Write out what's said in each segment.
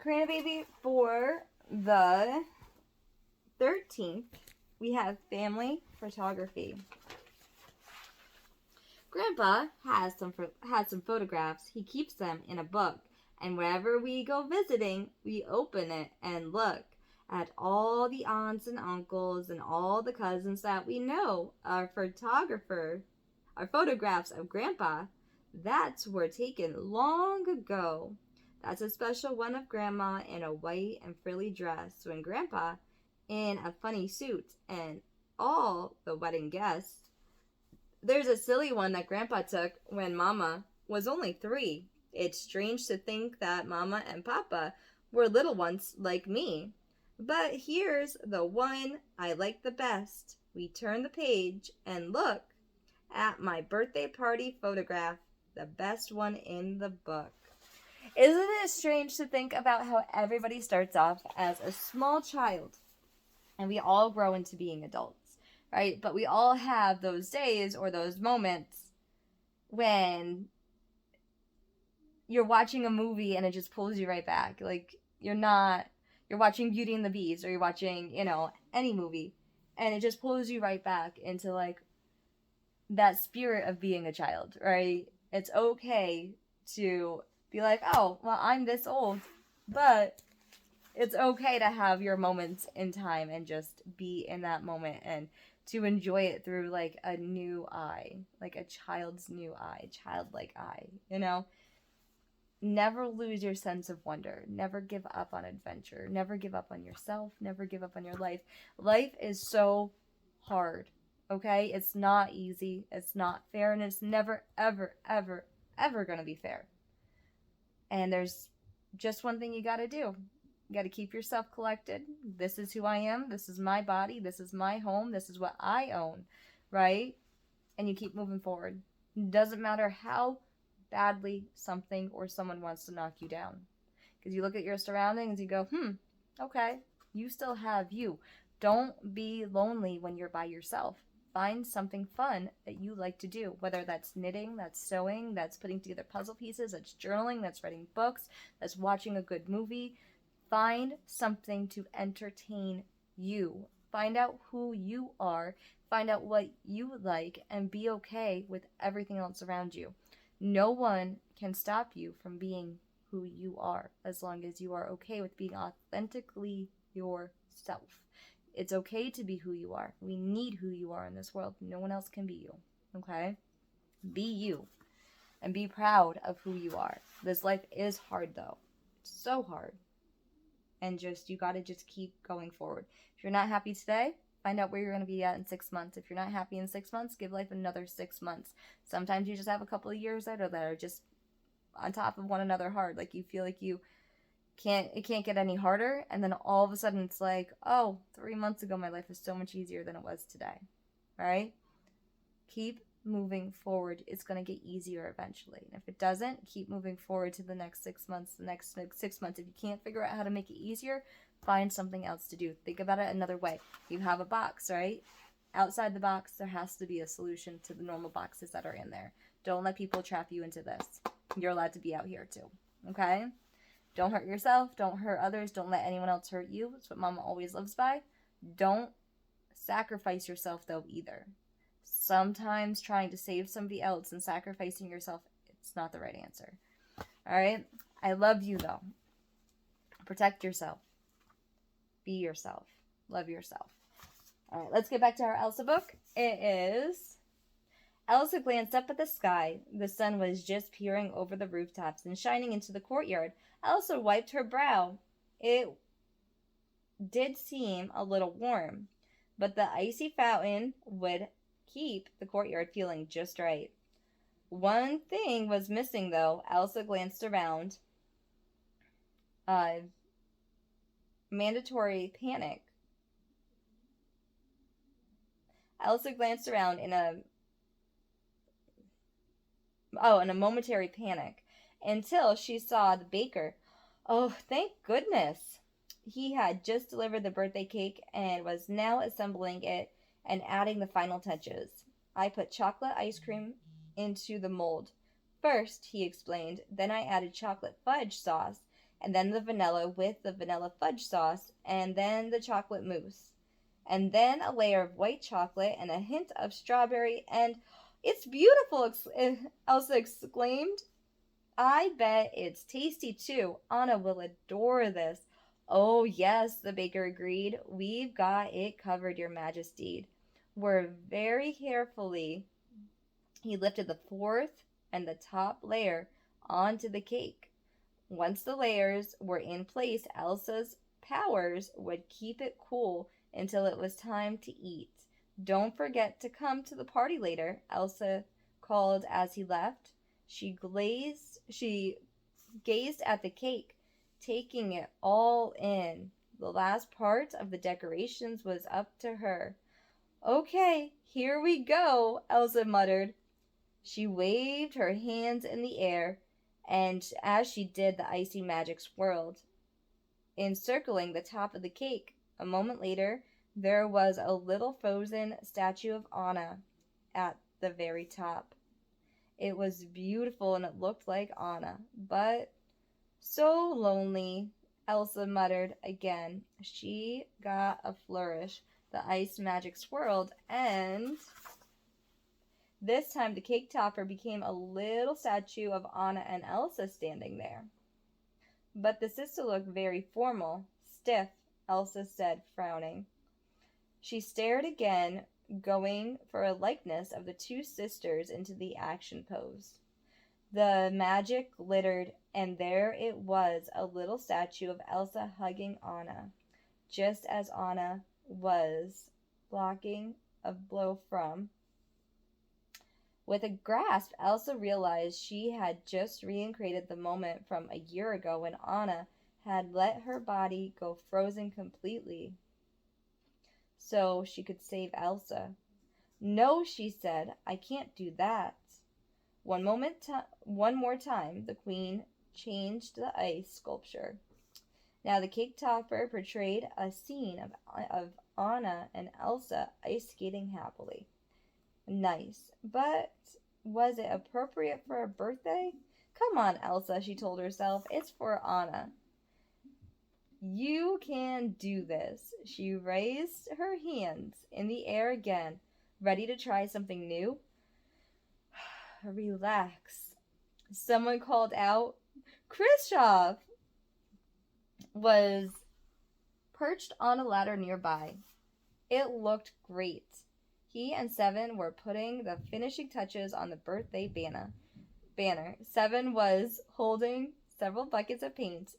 Karina baby, for the 13th, we have family photography. Grandpa has some photographs. He keeps them in a book, and wherever we go visiting, we open it and look at all the aunts and uncles and all the cousins that we know. Our photographs of Grandpa, that were taken long ago. That's a special one of Grandma in a white and frilly dress when Grandpa in a funny suit and all the wedding guests. There's a silly one that Grandpa took when Mama was only 3. It's strange to think that Mama and Papa were little ones like me. But here's the one I like the best. We turn the page and look at my birthday party photograph, the best one in the book. Isn't it strange to think about how everybody starts off as a small child and we all grow into being adults, right? But we all have those days or those moments when you're watching a movie and it just pulls you right back. Like you're watching Beauty and the Beast or you're watching, any movie and it just pulls you right back into like that spirit of being a child, right? It's okay to be like, oh, well, I'm this old, but it's okay to have your moments in time and just be in that moment and to enjoy it through like a new eye, like a child's new eye, childlike eye, Never lose your sense of wonder. Never give up on adventure. Never give up on yourself. Never give up on your life. Life is so hard, okay? It's not easy. It's not fair. And it's never, ever, ever, ever going to be fair. And there's just one thing you got to do. You got to keep yourself collected. This is who I am. This is my body. This is my home. This is what I own, right? And you keep moving forward. It doesn't matter how badly something or someone wants to knock you down. Because you look at your surroundings, you go, okay, you still have you. Don't be lonely when you're by yourself. Find something fun that you like to do, whether that's knitting, that's sewing, that's putting together puzzle pieces, that's journaling, that's writing books, that's watching a good movie. Find something to entertain you. Find out who you are, find out what you like, and be okay with everything else around you. No one can stop you from being who you are as long as you are okay with being authentically yourself. It's okay to be who you are. We need who you are in this world. No one else can be you, okay? Be you and be proud of who you are. This life is hard though. It's so hard. And you gotta just keep going forward. If you're not happy today, find out where you're going to be at in 6 months. If you're not happy in 6 months, give life another 6 months. Sometimes you just have a couple of years that are just on top of one another hard. Like you feel like it can't get any harder. And then all of a sudden it's like, oh, 3 months ago my life was so much easier than it was today. All right? Keep moving forward. It's going to get easier eventually. And if it doesn't, keep moving forward to the next 6 months, the next 6 months. If you can't figure out how to make it easier, find something else to do. Think about it another way. You have a box, right? Outside the box, there has to be a solution to the normal boxes that are in there. Don't let people trap you into this. You're allowed to be out here too, okay? Don't hurt yourself. Don't hurt others. Don't let anyone else hurt you. That's what Mama always lives by. Don't sacrifice yourself though either. Sometimes trying to save somebody else and sacrificing yourself, it's not the right answer. All right? I love you though. Protect yourself. Be yourself. Love yourself. All right, let's get back to our Elsa book. It is... Elsa glanced up at the sky. The sun was just peering over the rooftops and shining into the courtyard. Elsa wiped her brow. It did seem a little warm, but the icy fountain would keep the courtyard feeling just right. One thing was missing, though. Elsa glanced around. Mandatory panic. Elsa glanced around in a momentary panic until she saw the baker. Oh, thank goodness. He had just delivered the birthday cake and was now assembling it and adding the final touches. I put chocolate ice cream into the mold. First, he explained, then I added chocolate fudge sauce and then the vanilla with the vanilla fudge sauce, and then the chocolate mousse, and then a layer of white chocolate and a hint of strawberry, and it's beautiful, Elsa exclaimed. I bet it's tasty too. Anna will adore this. Oh, yes, the baker agreed. We've got it covered, Your Majesty. We're very carefully. He lifted the fourth and the top layer onto the cake. Once the layers were in place, Elsa's powers would keep it cool until it was time to eat. Don't forget to come to the party later, Elsa called as he left. She gazed at the cake, taking it all in. The last part of the decorations was up to her. Okay, here we go, Elsa muttered. She waved her hands in the air, and as she did, the icy magic swirled, encircling the top of the cake. A moment later, there was a little frozen statue of Anna at the very top. It was beautiful and it looked like Anna, but so lonely, Elsa muttered again. She got a flourish. The ice magic swirled, and this time the cake topper became a little statue of Anna and Elsa standing there. But the sister looked very formal, stiff, Elsa said, frowning. She stared again, going for a likeness of the two sisters into the action pose. The magic glittered, and there it was, a little statue of Elsa hugging Anna, just as Anna was blocking a blow from. With a grasp, Elsa realized she had just recreated the moment from a year ago when Anna had let her body go frozen completely so she could save Elsa. No, she said, I can't do that. One more time, the queen changed the ice sculpture. Now the cake topper portrayed a scene of Anna and Elsa ice skating happily. Nice, but was it appropriate for a birthday? Come on, Elsa, she told herself. It's for Anna. You can do this. She raised her hands in the air again, ready to try something new. Relax. Someone called out. Khrushchev was perched on a ladder nearby. It looked great. He and Seven were putting the finishing touches on the birthday banner. Seven was holding several buckets of paint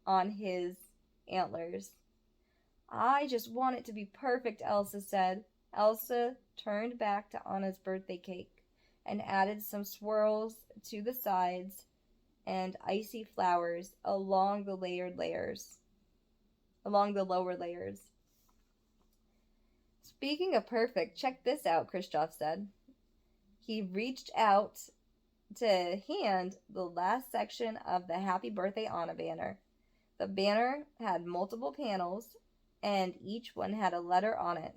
on his antlers. I just want it to be perfect, Elsa said. Elsa turned back to Anna's birthday cake and added some swirls to the sides and icy flowers along the lower layers. Speaking of perfect, check this out, Khrushchev said. He reached out to hand the last section of the Happy Birthday Anna banner. The banner had multiple panels, and each one had a letter on it.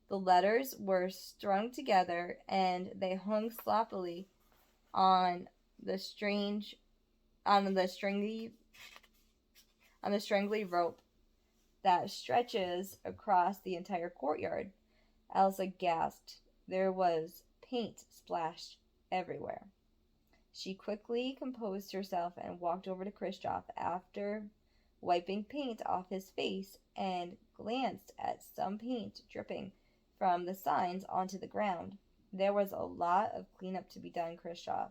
The letters were strung together, and they hung sloppily on the stringly rope that stretches across the entire courtyard. Elsa gasped. There was paint splashed everywhere. She quickly composed herself and walked over to Khrushchev after wiping paint off his face and glanced at some paint dripping from the signs onto the ground. There was a lot of cleanup to be done, Khrushchev.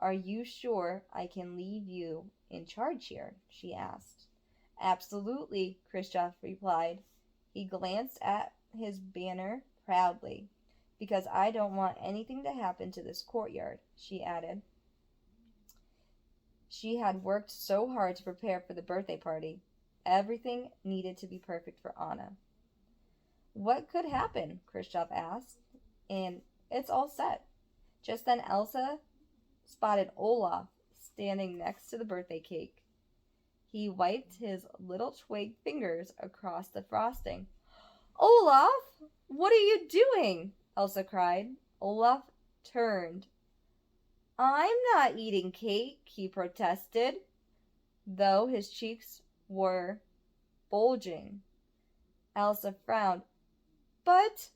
Are you sure I can leave you in charge here? She asked. Absolutely, Khrushchev replied. He glanced at his banner proudly. Because I don't want anything to happen to this courtyard, she added. She had worked so hard to prepare for the birthday party. Everything needed to be perfect for Anna. What could happen? Khrushchev asked. And it's all set. Just then Elsa spotted Olaf standing next to the birthday cake. He wiped his little twig fingers across the frosting. Olaf, what are you doing? Elsa cried. Olaf turned. I'm not eating cake, he protested. though his cheeks were bulging. Elsa frowned. But,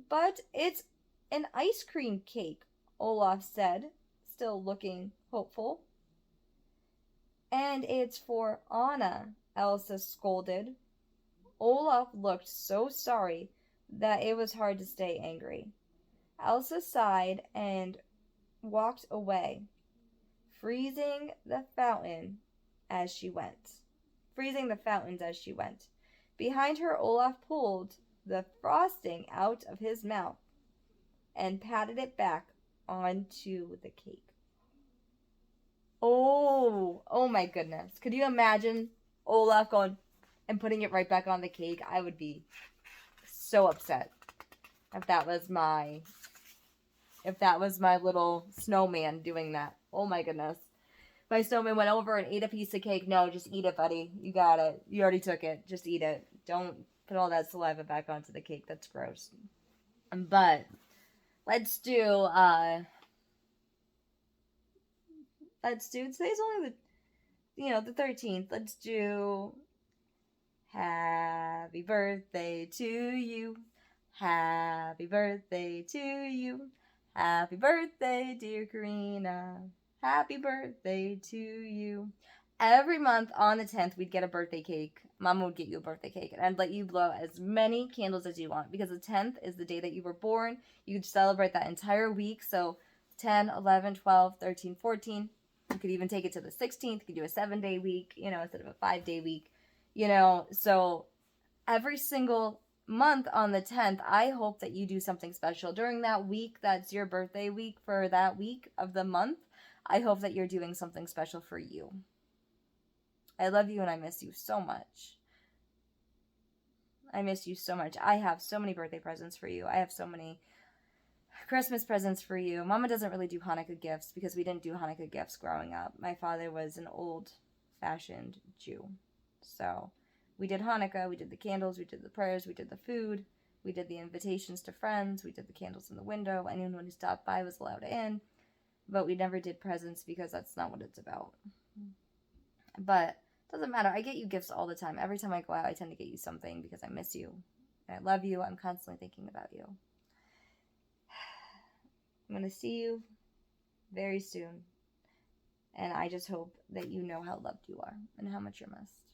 but it's an ice cream cake, Olaf said, still looking hopeful. And it's for Anna, Elsa scolded. Olaf looked so sorry that it was hard to stay angry. Elsa sighed and walked away, freezing the fountain as she went. Freezing the fountains as she went. Behind her, Olaf pulled the frosting out of his mouth and patted it back onto the cake. Oh my goodness. Could you imagine Olaf going and putting it right back on the cake? I would be so upset if that was my little snowman doing that. Oh my goodness. My snowman went over and ate a piece of cake. No, just eat it, buddy. You got it. You already took it. Just eat it. Don't put all that saliva back onto the cake. That's gross. But let's do today's only the 13th. Let's do happy birthday to you. Happy birthday to you. Happy birthday, dear Karina. Happy birthday to you. Every month on the 10th, we'd get a birthday cake. Mama would get you a birthday cake, and I'd let you blow as many candles as you want, because the 10th is the day that you were born. You could celebrate that entire week. So 10, 11, 12, 13, 14. You could even take it to the 16th. You could do a 7-day week, instead of a 5-day week. So every single month on the 10th, I hope that you do something special. During that week, that's your birthday week for that week of the month, I hope that you're doing something special for you. I love you and I miss you so much. I miss you so much. I have so many birthday presents for you. I have so many Christmas presents for you. Mama doesn't really do Hanukkah gifts because we didn't do Hanukkah gifts growing up. My father was an old-fashioned Jew. So we did Hanukkah, we did the candles, we did the prayers, we did the food, we did the invitations to friends, we did the candles in the window. Anyone who stopped by was allowed in. But we never did presents because that's not what it's about. But it doesn't matter. I get you gifts all the time. Every time I go out, I tend to get you something because I miss you. I love you. I'm constantly thinking about you. I'm going to see you very soon. And I just hope that you know how loved you are and how much you're missed.